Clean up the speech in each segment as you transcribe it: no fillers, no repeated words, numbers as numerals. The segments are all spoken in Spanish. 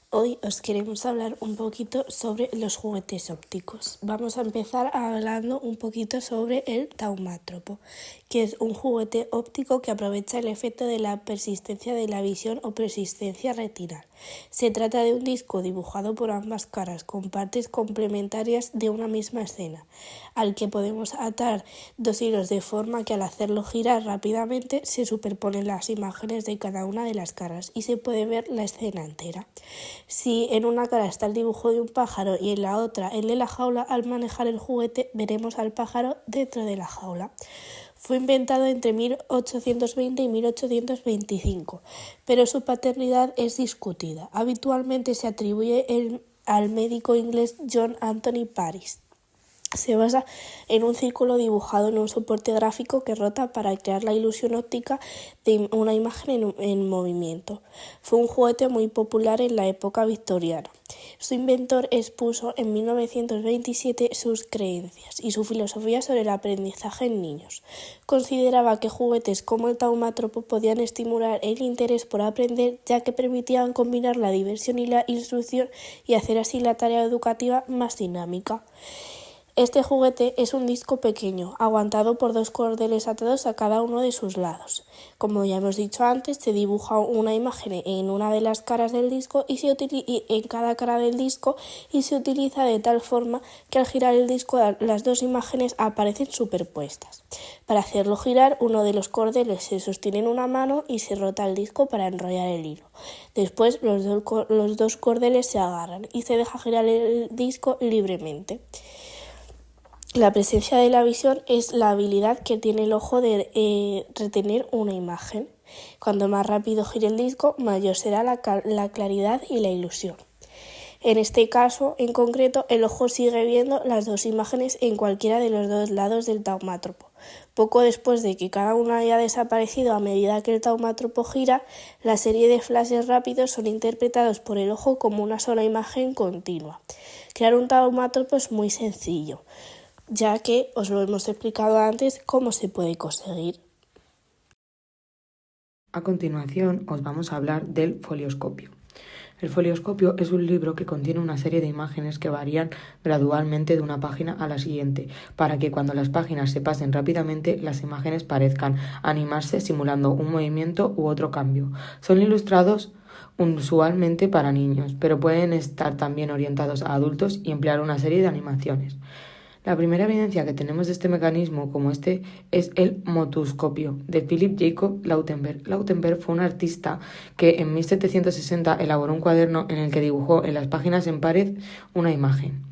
Hoy os queremos hablar un poquito sobre los juguetes ópticos. Vamos a empezar hablando un poquito sobre el taumátropo, que es un juguete óptico que aprovecha el efecto de la persistencia de la visión o persistencia retinal. Se trata de un disco dibujado por ambas caras con partes complementarias de una misma escena, al que podemos atar dos hilos de forma que al hacerlo girar rápidamente se superponen las imágenes de cada una de las caras y se puede ver la escena entera. Si en una cara está el dibujo de un pájaro y en la otra el de la jaula, al manejar el juguete veremos al pájaro dentro de la jaula. Fue inventado entre 1820 y 1825, pero su paternidad es discutida. Habitualmente se atribuye al médico inglés John Anthony Paris. Se basa en un círculo dibujado en un soporte gráfico que rota para crear la ilusión óptica de una imagen en movimiento. Fue un juguete muy popular en la época victoriana. Su inventor expuso en 1927 sus creencias y su filosofía sobre el aprendizaje en niños. Consideraba que juguetes como el taumátropo podían estimular el interés por aprender, ya que permitían combinar la diversión y la instrucción y hacer así la tarea educativa más dinámica. Este juguete es un disco pequeño, aguantado por dos cordeles atados a cada uno de sus lados. Como ya hemos dicho antes, se dibuja una imagen en una de las caras del disco y en cada cara del disco y se utiliza de tal forma que al girar el disco las dos imágenes aparecen superpuestas. Para hacerlo girar, uno de los cordeles se sostiene en una mano y se rota el disco para enrollar el hilo. Después los dos cordeles se agarran y se deja girar el disco libremente. La presencia de la visión es la habilidad que tiene el ojo de retener una imagen. Cuanto más rápido gire el disco, mayor será la claridad y la ilusión. En este caso, en concreto, el ojo sigue viendo las dos imágenes en cualquiera de los dos lados del taumátropo. Poco después de que cada una haya desaparecido a medida que el taumátropo gira, la serie de flashes rápidos son interpretados por el ojo como una sola imagen continua. Crear un taumátropo es muy sencillo, ya que os lo hemos explicado antes cómo se puede conseguir. A continuación os vamos a hablar del folioscopio. El folioscopio es un libro que contiene una serie de imágenes que varían gradualmente de una página a la siguiente, para que cuando las páginas se pasen rápidamente las imágenes parezcan animarse simulando un movimiento u otro cambio. Son ilustrados usualmente para niños, pero pueden estar también orientados a adultos y emplear una serie de animaciones. La primera evidencia que tenemos de este mecanismo como este es el motoscopio de Philip Jacob Lautenberg. Lautenberg fue un artista que en 1760 elaboró un cuaderno en el que dibujó en las páginas en pared una imagen.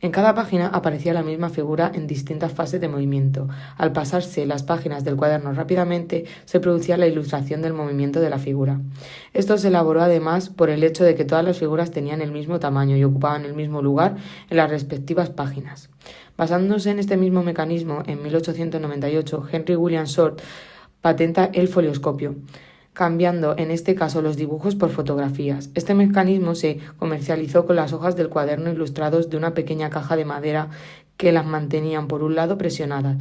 En cada página aparecía la misma figura en distintas fases de movimiento. Al pasarse las páginas del cuaderno rápidamente, se producía la ilustración del movimiento de la figura. Esto se elaboró además por el hecho de que todas las figuras tenían el mismo tamaño y ocupaban el mismo lugar en las respectivas páginas. Basándose en este mismo mecanismo, en 1898, Henry William Short patenta el folioscopio, cambiando en este caso los dibujos por fotografías. Este mecanismo se comercializó con las hojas del cuaderno ilustrados de una pequeña caja de madera que las mantenían por un lado presionadas,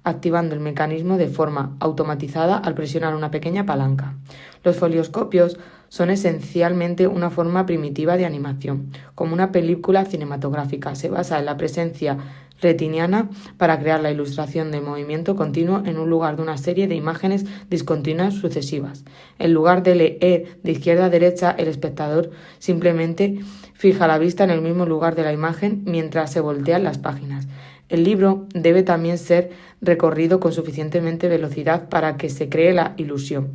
activando el mecanismo de forma automatizada al presionar una pequeña palanca. Los folioscopios son esencialmente una forma primitiva de animación. Como una película cinematográfica, se basa en la presencia retiniana para crear la ilustración de movimiento continuo en un lugar de una serie de imágenes discontinuas sucesivas. En lugar de leer de izquierda a derecha, el espectador simplemente fija la vista en el mismo lugar de la imagen mientras se voltean las páginas. El libro debe también ser recorrido con suficientemente velocidad para que se cree la ilusión.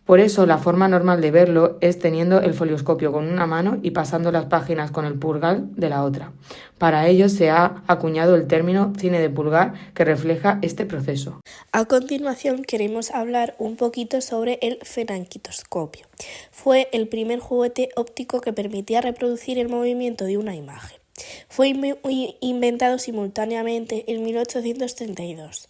Por eso, la forma normal de verlo es teniendo el folioscopio con una mano y pasando las páginas con el pulgar de la otra. Para ello se ha acuñado el término cine de pulgar que refleja este proceso. A continuación queremos hablar un poquito sobre el fenanquitoscopio. Fue el primer juguete óptico que permitía reproducir el movimiento de una imagen. Fue inventado simultáneamente en 1832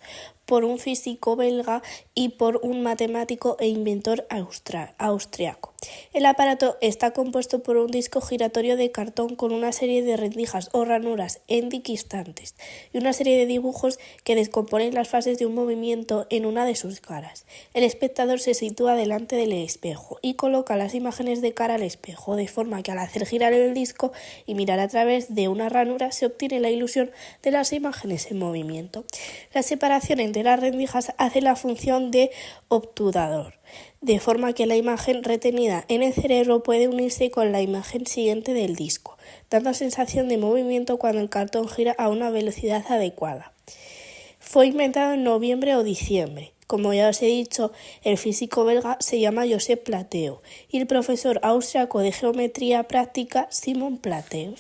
por un físico belga y por un matemático e inventor austriaco. El aparato está compuesto por un disco giratorio de cartón con una serie de rendijas o ranuras equidistantes y una serie de dibujos que descomponen las fases de un movimiento en una de sus caras. El espectador se sitúa delante del espejo y coloca las imágenes de cara al espejo, de forma que al hacer girar el disco y mirar a través de una ranura se obtiene la ilusión de las imágenes en movimiento. La separación entre las rendijas hace la función de obturador, de forma que la imagen retenida en el cerebro puede unirse con la imagen siguiente del disco, dando sensación de movimiento cuando el cartón gira a una velocidad adecuada. Fue inventado en noviembre o diciembre. Como ya os he dicho, el físico belga se llama Josep Plateau y el profesor austriaco de geometría práctica Simon Plateau.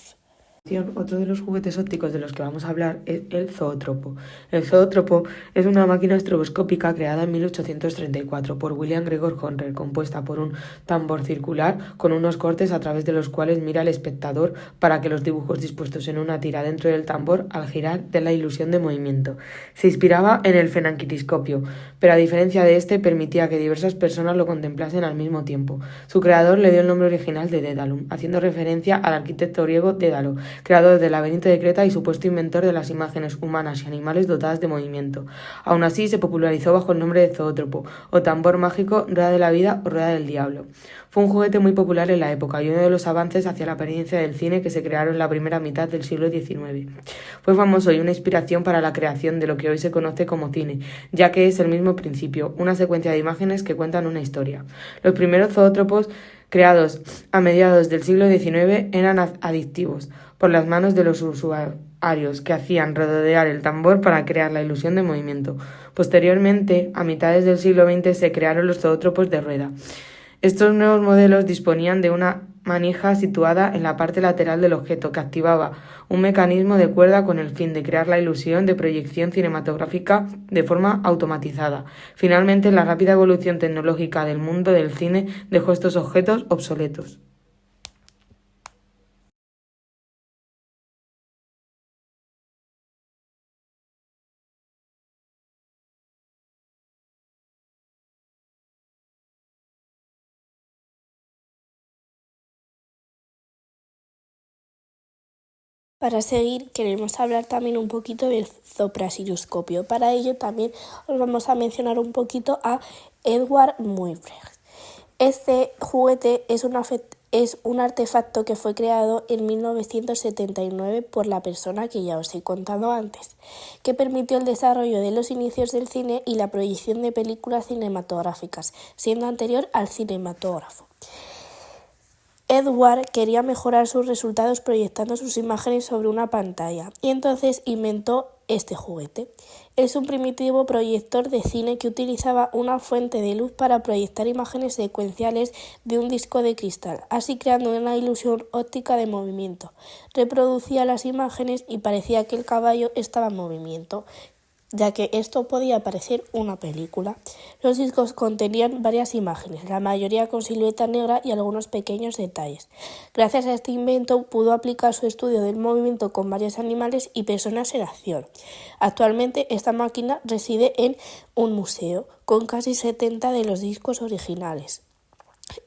Otro de los juguetes ópticos de los que vamos a hablar es el zoótropo. El zoótropo es una máquina estroboscópica creada en 1834 por William Gregor Horner, compuesta por un tambor circular con unos cortes a través de los cuales mira el espectador para que los dibujos dispuestos en una tira dentro del tambor al girar den la ilusión de movimiento. Se inspiraba en el fenanquitiscopio, pero a diferencia de este permitía que diversas personas lo contemplasen al mismo tiempo. Su creador le dio el nombre original de Daedalus, haciendo referencia al arquitecto griego Dédalo, creador del laberinto de Creta y supuesto inventor de las imágenes humanas y animales dotadas de movimiento. Aún así, se popularizó bajo el nombre de zoótropo, o tambor mágico, rueda de la vida o rueda del diablo. Fue un juguete muy popular en la época y uno de los avances hacia la apariencia del cine que se crearon en la primera mitad del siglo XIX. Fue famoso y una inspiración para la creación de lo que hoy se conoce como cine, ya que es el mismo principio, una secuencia de imágenes que cuentan una historia. Los primeros zoótropos creados a mediados del siglo XIX eran adictivos por las manos de los usuarios que hacían rodear el tambor para crear la ilusión de movimiento. Posteriormente, a mitades del siglo XX, se crearon los zoótropos de rueda. Estos nuevos modelos disponían de una manija situada en la parte lateral del objeto que activaba un mecanismo de cuerda con el fin de crear la ilusión de proyección cinematográfica de forma automatizada. Finalmente, la rápida evolución tecnológica del mundo del cine dejó estos objetos obsoletos. Para seguir, queremos hablar también un poquito del zoopraxiloscopio. Para ello también os vamos a mencionar un poquito a Edward Muybrecht. Este juguete es un artefacto que fue creado en 1979 por la persona que ya os he contado antes, que permitió el desarrollo de los inicios del cine y la proyección de películas cinematográficas, siendo anterior al cinematógrafo. Edward quería mejorar sus resultados proyectando sus imágenes sobre una pantalla y entonces inventó este juguete. Es un primitivo proyector de cine que utilizaba una fuente de luz para proyectar imágenes secuenciales de un disco de cristal, así creando una ilusión óptica de movimiento. Reproducía las imágenes y parecía que el caballo estaba en movimiento, ya que esto podía parecer una película. Los discos contenían varias imágenes, la mayoría con silueta negra y algunos pequeños detalles. Gracias a este invento pudo aplicar su estudio del movimiento con varios animales y personas en acción. Actualmente esta máquina reside en un museo, con casi 70 de los discos originales.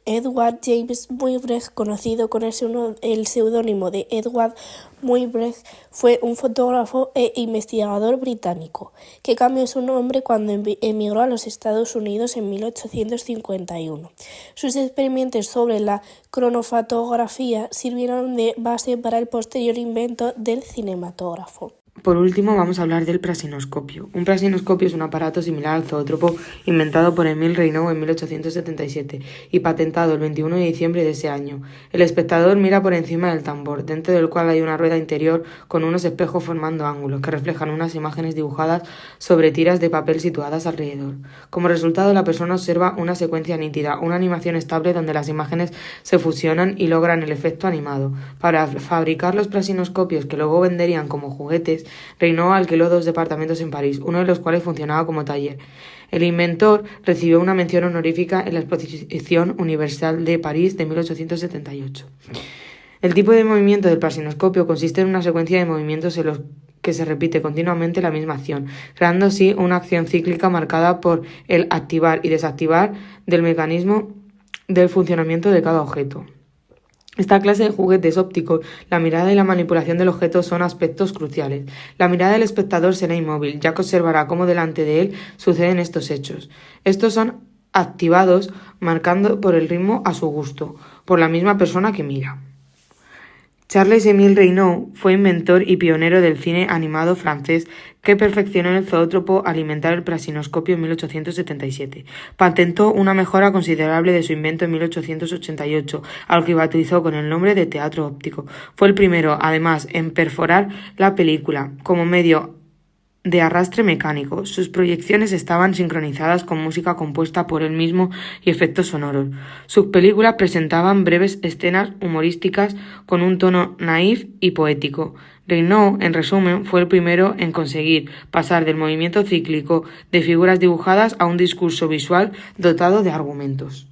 Edward James Muybrecht, conocido con el seudónimo de Edward Muybrecht, fue un fotógrafo e investigador británico, que cambió su nombre cuando emigró a los Estados Unidos en 1851. Sus experimentos sobre la cronofotografía sirvieron de base para el posterior invento del cinematógrafo. Por último, vamos a hablar del prasinoscopio. Un prasinoscopio es un aparato similar al zoótropo inventado por Émile Reynaud en 1877 y patentado el 21 de diciembre de ese año. El espectador mira por encima del tambor, dentro del cual hay una rueda interior con unos espejos formando ángulos que reflejan unas imágenes dibujadas sobre tiras de papel situadas alrededor. Como resultado, la persona observa una secuencia nítida, una animación estable donde las imágenes se fusionan y logran el efecto animado. Para fabricar los prasinoscopios que luego venderían como juguetes, Reynaud alquiló 2 departamentos en París, uno de los cuales funcionaba como taller. El inventor recibió una mención honorífica en la Exposición Universal de París de 1878. El tipo de movimiento del prasinoscopio consiste en una secuencia de movimientos en los que se repite continuamente la misma acción, creando así una acción cíclica marcada por el activar y desactivar del mecanismo del funcionamiento de cada objeto. Esta clase de juguetes ópticos, la mirada y la manipulación del objeto son aspectos cruciales. La mirada del espectador será inmóvil, ya que observará cómo delante de él suceden estos hechos. Estos son activados marcando por el ritmo a su gusto, por la misma persona que mira. Charles-Émile Reynaud fue inventor y pionero del cine animado francés que perfeccionó el zoótropo alimentar el prasinoscopio en 1877. Patentó una mejora considerable de su invento en 1888, al que bautizó con el nombre de teatro óptico. Fue el primero, además, en perforar la película como medio de arrastre mecánico. Sus proyecciones estaban sincronizadas con música compuesta por él mismo y efectos sonoros. Sus películas presentaban breves escenas humorísticas con un tono naif y poético. Reynaud, en resumen, fue el primero en conseguir pasar del movimiento cíclico de figuras dibujadas a un discurso visual dotado de argumentos.